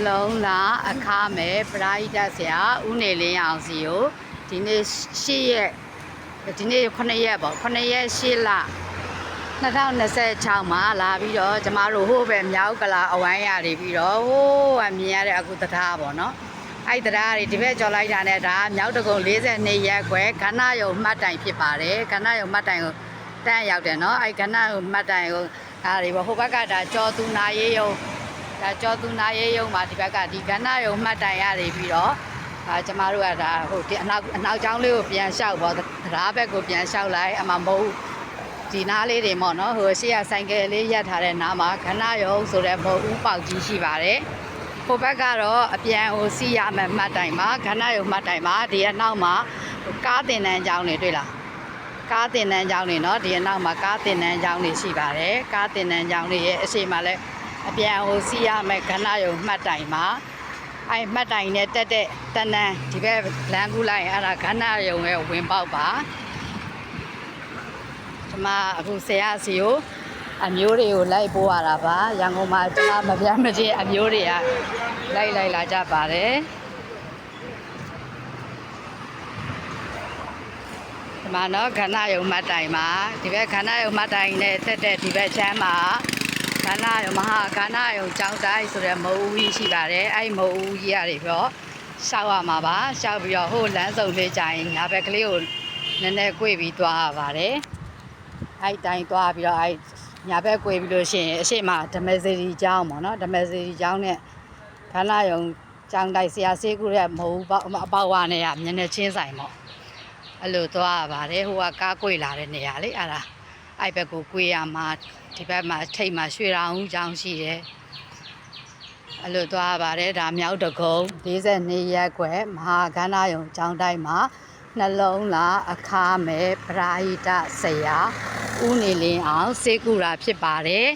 လုံးလာအခမဲ့ပရိဒတ်ဆရာဦးနေလင်းအောင်စီကိုဒီနေ့8ရက်ဒီနေ့9ရက်ပေါ့9ရက်8လ2026မှာလာပြီးတော့ကျမတို့ဟိုးပဲမြောက်ကလာအဝိုင်းရနေပြီးတော့ဟိုးကမြင်ရတဲ့အခုတရားပေါ့နော်အဲ့တရားတွေဒီဘက်ကြော်လိုက်တာနဲ့ဒါမြောက်တကုံ42ရက်ခွဲခဏယုံမှတ်တိုင်ဖြစ်ပါတယ်ခဏယုံမှတ်တိုင်ကိုတန်းရောက်တယ်နော်အဲ့ခဏယုံမှတ်တိုင်ကိုဒါတွေပေါ့ဟိုဘက်ကဒါကြော်သူနာရေးယုံဒါကြောသူနာရေးရုံမှာဒီဘက်ကဒီကဏ္ဍရုံမှတ်တိုင်ရနေပြီးတော့ကျမတို့ကဒါဟိုဒီအနောက်ကျောင်းလေးကိုပြန်လျှောက်ပေါ့တရားဘက်ကိုပြန်လျှောက်လိုက်အမှမဟုတ်ဒီနားလေးတွေပေါ့နော်ဟိုရှေ့ကဆိုင်ကယ်လေးရပ်ထားတဲ့နားမှာကဏ္ဍရုံဆိုတဲ့မဟုတ်ဦးပေါက်ကြီးရှိပါတယ်ဟိုဘက်ကတော့အပြန်ဟိုစီးရမယ်မှတ်တိုင်မှာကဏ္ဍရုံမှတ်တိုင်မှာဒီအနောက်မှာကားတင်တန်းကျောင်းတွေတွေ့လားကားတင်တန်းကျောင်းတွေနော်ဒီအနောက်မှာကားတင်တန်းကျောင်းတွေရှိပါတယ်ကားတင်တန်းကျောင်းတွေရဲ့အရှိမလဲအပြန်ဟိုစီးရမယ်ခဏယုံမှတ်တိုင်မှာအဲ့မှတ်တိုင်နဲ့တက်တဲ့တန်းတန်းဒီဘက်လမ်းကူးလိုက်ရင်အဲ့ဒါခဏယုံရဲ့ဝင်ပေါက်ပါဒီမှာအခုဆရာစီကိုအမျိုးတွေကိုလိုက်ပို့ရတာပါရန်ကုန်မှာကျွန်မမပြတ်မချင်းအမျိုးတွေကလိုက်လာကြပါတယ်ဒီမှာနော်ခဏယုံမှတ်တိုင်မှာဒီဘက်ခဏယုံမှတ်တိုင်နဲ့တက်တဲ့ဒီဘက်ချမ်းမှာခဏရုံမဟာခဏရုံကျောင်းတိုင်းဆိုတဲ့မဟုတ်ဦးကြီးရှိပါတယ်အဲ့မဟုတ်ဦးကြီးရတယ်ပြောရှောက်ရမှာပါရှောက်ပြီးတော့ဟိုလမ်းစုံလေးကြရင်ညာဘက်ကလေးကိုနည်းနည်း꿰ပြီးသွားရပါတယ်အဲ့တိုင်းသွားပြီးတော့အဲ့ညာဘက်꿰ပြီးလို့ရှိရင်အရှိမဓမ္မစေတီကျောင်းပေါ့နော်ဓမ္မစေတီကျောင်းနဲ့ခဏရုံကျောင်းတိုင်းဆရာစေးကူရဲ့မဟုတ်အပေါက်ဝနဲ့ရမျက်နှာချင်းဆိုင်ပေါ့အဲ့လိုသွားရပါတယ်ဟိုကကား꿰လာတဲ့နေရာလေအဲ့ဒါအဲ့ဘက်ကို꿰ရမှာဒီဘက်မှာထိတ်မှာရွှေရောင်ကျောင်းရှိတယ်အဲ့လိုသွားပါတယ်ဒါမြောက်တကုံ42ရက်ကွယ်မဟာကဏ္ဍယုံကျောင်းတိုင်းမှာနှလုံးလာအခမဲ့ပရိဒတ်ဆရာဦးနေလင်းအောင်စေကူတာဖြစ်ပါတယ်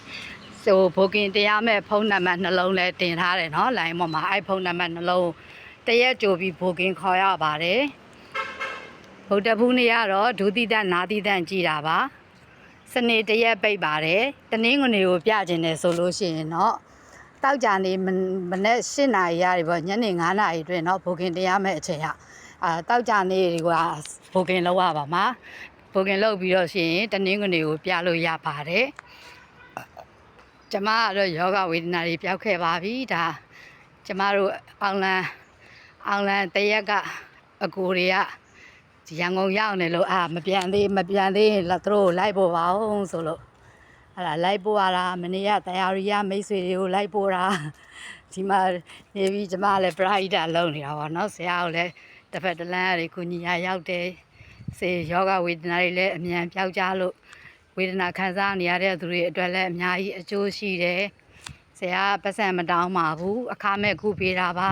ဆိုဘိုကင်တရားမဲ့ဖုန်းနံပါတ်နှလုံးလဲတင်ထားတယ်နော်လိုင်းပေါ်မှာအဲ့ဖုန်းနံပါတ်နှလုံးတရက်ကြိုပြီးဘိုကင်ခေါ်ရပါတယ်ဗုဒ္ဓဘုနေ့ကတော့ဒုတိယနာတိတန်ကြည်တာပါစနေတရက်ပိတ်ပါတယ်တနင်္ဂနွေကိုပြကျင်တယ်ဆိုလို့ရှိရင်တော့တောက်ကြနေမနေ့8နာရီရတယ်ပေါ့ညနေ9နာရီအတွင်းเนาะဘိုကင်တရားမဲ့အချိန်ကတောက်ကြနေတွေကဘိုကင်လောက်ရပါမှာဘိုကင်လောက်ပြီးတော့ရှိရင်တနင်္ဂနွေကိုပြလို့ရပါတယ်ကျမကတော့ယောဂဝေဒနာတွေပျောက်ခဲ့ပါပြီဒါကျမတို့အောင်လန်တရက်ကအကူတွေကရန်ကုန်ရောက်နေလို့မပြန်သေးလာသူတို့လိုက်ပို့ပါအောင်ဆိုလို့အဲ့ဒါလိုက်ပို့ရတာမနေ့ကတရားရီရမိတ်ဆွေတွေကိုလိုက်ပို့တာဒီမှာနေပြီးကျမလည်းပရိဒတ်လုံးနေတာပေါ့နော်ဆရာကိုလည်းတစ်ဖက်တစ်လမ်းတွေကိုညီရရောက်တယ်စေယောဂဝေဒနာတွေလည်းအမြန်ပျောက်ကြလို့ဝေဒနာခံစားနေရတဲ့သူတွေအတွက်လည်းအများကြီးအကျိုးရှိတယ်ဆရာပတ်စံမတောင်းပါဘူးအခမဲ့ကုပေးတာပါ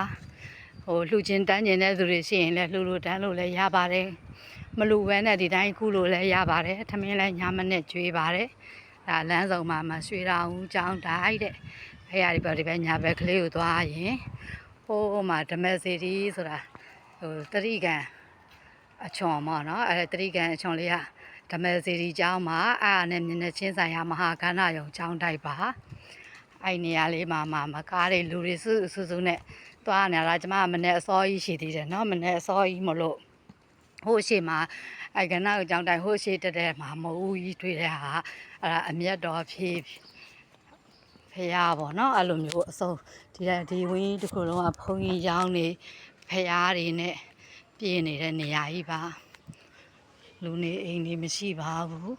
ဟိုလှူချင်းတန်းကျင်တဲ့သူတွေရှိရင်လည်းလှူတန်းလို့လည်းရပါတယ်မလူဘဲနဲ့ဒီတိုင်းကုလို့လည်းရပါတယ်ထမင်းလည်းညမနဲ့ကျွေးပါတယ်ဒါလမ်းဆောင်မှာရွှေတောင်ကျောင်းတိုင်းတဲ့ဖရာဒီဘက်ဒီဘက်ညာဘက်ကလေးကိုသွားရင်ဟိုမှာဓမ္မစေတီဆိုတာဟိုတတိကံအချွန်ပေါ့နော်အဲတတိကံအချွန်လေးကဓမ္မစေတီကျောင်းမှာအားနဲ့မျက်နှာချင်းဆိုင်ရာမဟာကဏ္ဍယုံကျောင်းတိုက်ပါအဲ့နေရာလေးမှာမကားတွေလူတွေစုနဲ့သွားနေတာကျမမနေ့အစောကြီးရှိသေးတယ်နော်မနေ့အစောကြီးမလို့ဟိုရှိမှာအဲ့ကဏ္ဍကိုကြောင်းတိုင်ဟိုရှိတဲ့မှာမဟုတ်ကြီးတွေ့တဲ့ဟာအဲ့ဒါအမျက်တော်ဖြေဖရာပေါ့နော်အဲ့လိုမျိုးအစုံဒီဝင်းတစ်ခုလုံးကဘုံကြီးရောင်းနေဖရာတွေနဲ့ပြည့်နေတဲ့နေရာကြီးပါလူနေအိမ်တွေမရှိပါဘူး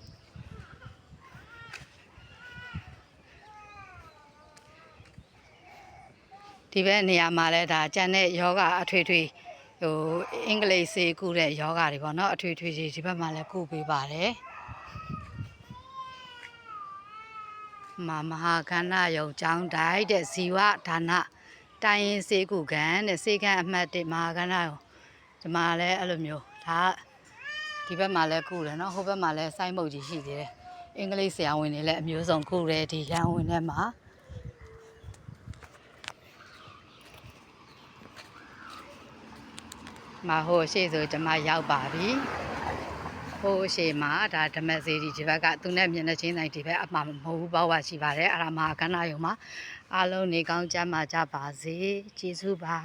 ဒီဘက်နေရာမှာလဲဒါကျန်တဲ့ယောဂအထွေဟိုအင်္ဂလိပ်စေကုတဲ့ယောဂတွေပေါ့နော်အထွေကြီးဒီဘက်မှာလဲကုပေးပါတယ်မဟာကဏ္ဍယုံကျောင်းတိုက်တဲ့ဇီဝဒါနတိုင်းရင်စေကုကန်တဲ့စေကန်အမှတ်1မဟာကဏ္ဍယုံဒီမှာလဲအဲ့လိုမျိုးဒါဒီဘက်မှာလဲကုတယ်နော်ဟိုဘက်မှာလဲစိုင်းမုတ်ကြီးရှိသေးတယ်အင်္ဂလိပ်ဆရာဝန်တွေလည်းအမျိုးစုံကုတယ်ဒီရန်ဝင်ထဲမှာမဟိုရှေ့ဆိုကျမရောက်ပါပြီဟိုရှေ့မှာဒါဓမ္မစေတီဒီဘက်ကသူနဲ့မျက်နှာချင်းဆိုင်ဒီဘက်အမှမဟုတ်ဘူးပေါ့ဝါရှိပါတယ်အဲ့ဒါမှာကဏ္ဍယုံမှာ အားလုံးနေကောင်းကြမှာကြပါစေကျေးဇူးပါ